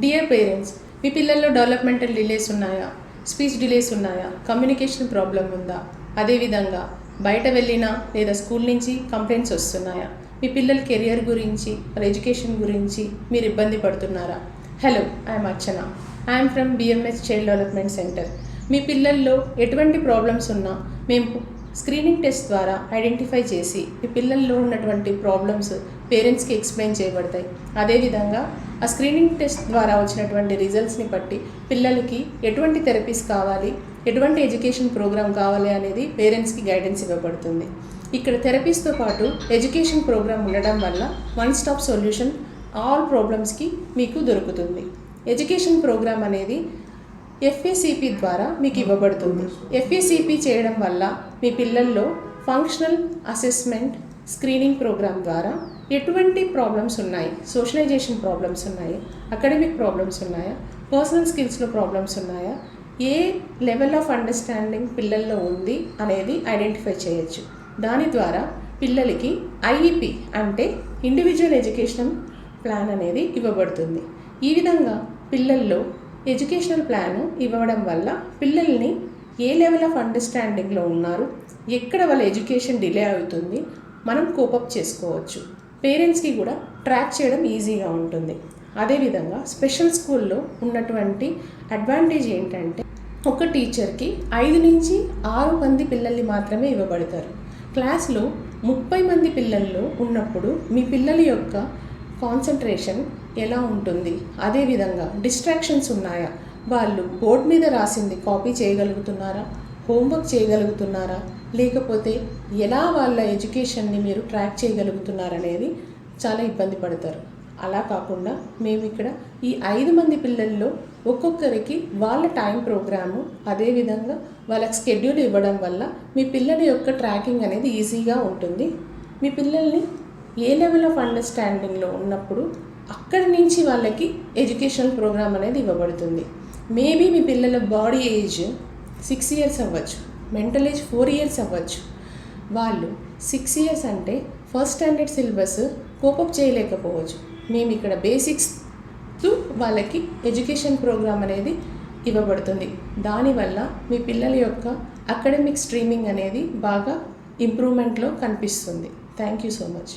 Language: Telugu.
డియర్ పేరెంట్స్, మీ పిల్లల్లో డెవలప్మెంటల్ డిలేస్ ఉన్నాయా, స్పీచ్ డిలేస్ ఉన్నాయా, కమ్యూనికేషన్ ప్రాబ్లం ఉందా, అదేవిధంగా బయట వెళ్ళినా లేదా స్కూల్ నుంచి కంప్లైంట్స్ వస్తున్నాయా, మీ పిల్లల కెరియర్ గురించి వాళ్ళ ఎడ్యుకేషన్ గురించి మీరు ఇబ్బంది పడుతున్నారా? Hello, I'm Archana. I'm from BMS child development centre. మీ పిల్లల్లో ఎటువంటి ప్రాబ్లమ్స్ ఉన్నా మేము స్క్రీనింగ్ టెస్ట్ ద్వారా ఐడెంటిఫై చేసి మీ పిల్లల్లో ఉన్నటువంటి ప్రాబ్లమ్స్ పేరెంట్స్కి ఎక్స్ప్లెయిన్ చేయబడతాయి. అదేవిధంగా ఆ స్క్రీనింగ్ టెస్ట్ ద్వారా వచ్చినటువంటి రిజల్ట్స్ని బట్టి పిల్లలకి ఎటువంటి థెరపీస్ కావాలి, ఎటువంటి ఎడ్యుకేషన్ ప్రోగ్రామ్ కావాలి అనేది పేరెంట్స్కి గైడెన్స్ ఇవ్వబడుతుంది. ఇక్కడ థెరపీస్తో పాటు ఎడ్యుకేషన్ ప్రోగ్రామ్ ఉండడం వల్ల వన్ స్టాప్ సొల్యూషన్ ఆల్ ప్రాబ్లమ్స్కి మీకు దొరుకుతుంది. ఎడ్యుకేషన్ ప్రోగ్రామ్ అనేది FACP ద్వారా మీకు ఇవ్వబడుతుంది. FACP చేయడం వల్ల మీ పిల్లల్లో ఫంక్షనల్ అసెస్మెంట్ స్క్రీనింగ్ ప్రోగ్రామ్ ద్వారా ఎటువంటి ప్రాబ్లమ్స్ ఉన్నాయి, సోషలైజేషన్ ప్రాబ్లమ్స్ ఉన్నాయి, అకాడమిక్ ప్రాబ్లమ్స్ ఉన్నాయా, పర్సనల్ స్కిల్స్లో ప్రాబ్లమ్స్ ఉన్నాయా, ఏ లెవెల్ ఆఫ్ అండర్స్టాండింగ్ పిల్లల్లో ఉంది అనేది ఐడెంటిఫై చేయొచ్చు. దాని ద్వారా పిల్లలకి IEP అంటే ఇండివిజువల్ ఎడ్యుకేషన్ ప్లాన్ అనేది ఇవ్వబడుతుంది. ఈ విధంగా పిల్లల్లో ఎడ్యుకేషనల్ ప్లాన్ ఇవ్వడం వల్ల పిల్లల్ని ఏ లెవెల్ ఆఫ్ అండర్స్టాండింగ్లో ఉన్నారు, ఎక్కడ వాళ్ళ ఎడ్యుకేషన్ డిలే అవుతుంది మనం కోపప్ చేసుకోవచ్చు. పేరెంట్స్కి కూడా ట్రాక్ చేయడం ఈజీగా ఉంటుంది. అదేవిధంగా స్పెషల్ స్కూల్లో ఉన్నటువంటి అడ్వాంటేజ్ ఏంటంటే ఒక టీచర్కి 5 నుంచి 6 మంది పిల్లల్ని మాత్రమే ఇవ్వబడతారు. క్లాస్లో 30 మంది పిల్లల్లో ఉన్నప్పుడు మీ పిల్లల యొక్క కాన్సన్ట్రేషన్ ఎలా ఉంటుంది, అదేవిధంగా డిస్ట్రాక్షన్స్ ఉన్నాయా, వాళ్ళు బోర్డు మీద రాసింది కాపీ చేయగలుగుతున్నారా, హోంవర్క్ చేయగలుగుతున్నారా, లేకపోతే ఎలా వాళ్ళ ఎడ్యుకేషన్ని మీరు ట్రాక్ చేయగలుగుతున్నారనేది చాలా ఇబ్బంది పడతారు. అలా కాకుండా మేము ఇక్కడ ఈ 5 మంది పిల్లల్లో ఒక్కొక్కరికి వాళ్ళ టైం ప్రోగ్రాము, అదేవిధంగా వాళ్ళకి స్కెడ్యూల్ ఇవ్వడం వల్ల మీ పిల్లల యొక్క ట్రాకింగ్ అనేది ఈజీగా ఉంటుంది. మీ పిల్లల్ని ఏ లెవెల్ ఆఫ్ అండర్స్టాండింగ్లో ఉన్నప్పుడు అక్కడి నుంచి వాళ్ళకి ఎడ్యుకేషనల్ ప్రోగ్రామ్ అనేది ఇవ్వబడుతుంది. మేబీ మీ పిల్లల బాడీ ఏజ్ 6 years అవ్వచ్చు, మెంటల్ ఏజ్ 4 years అవ్వచ్చు. వాళ్ళు 6 years అంటే ఫస్ట్ స్టాండర్డ్ సిలబస్ కోపప్ చేయలేకపోవచ్చు. మేము ఇక్కడ బేసిక్స్ వాళ్ళకి ఎడ్యుకేషన్ ప్రోగ్రామ్ అనేది ఇవ్వబడుతుంది. దానివల్ల మీ పిల్లల యొక్క అకాడమిక్ స్ట్రీమింగ్ అనేది బాగా ఇంప్రూవ్మెంట్లో కనిపిస్తుంది. Thank you so much.